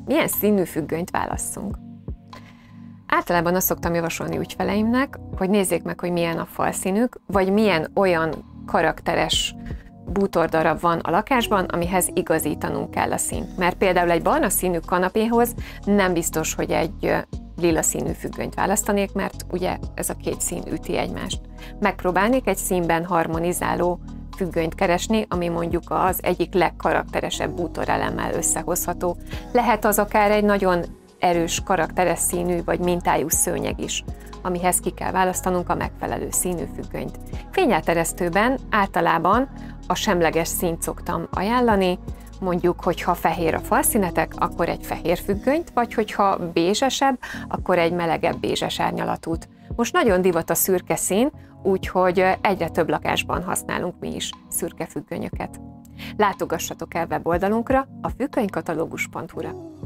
milyen színű függönyt válasszunk. Általában azt szoktam javasolni ügyfeleimnek, hogy nézzék meg, hogy milyen a falszínük, vagy milyen olyan karakteres bútordarab van a lakásban, amihez igazítanunk kell a színt. Mert például egy barna színű kanapéhoz nem biztos, hogy egy lila színű függönyt választanék, mert ugye ez a két szín üti egymást. Megpróbálnék egy színben harmonizáló függönyt keresni, ami mondjuk az egyik legkarakteresebb bútorelemmel összehozható. Lehet az akár egy nagyon erős, karakteres színű vagy mintájú szőnyeg is, amihez ki kell választanunk a megfelelő színű függönyt. Fényelteresztőben általában a semleges színt szoktam ajánlani, mondjuk, hogyha fehér a falszínetek, akkor egy fehér függönyt, vagy hogyha bézsesebb, akkor egy melegebb bézses árnyalatút. Most nagyon divat a szürke szín, úgyhogy egyre több lakásban használunk mi is szürke függönyöket. Látogassatok el weboldalunkra, a függönykatalógus.hu-ra.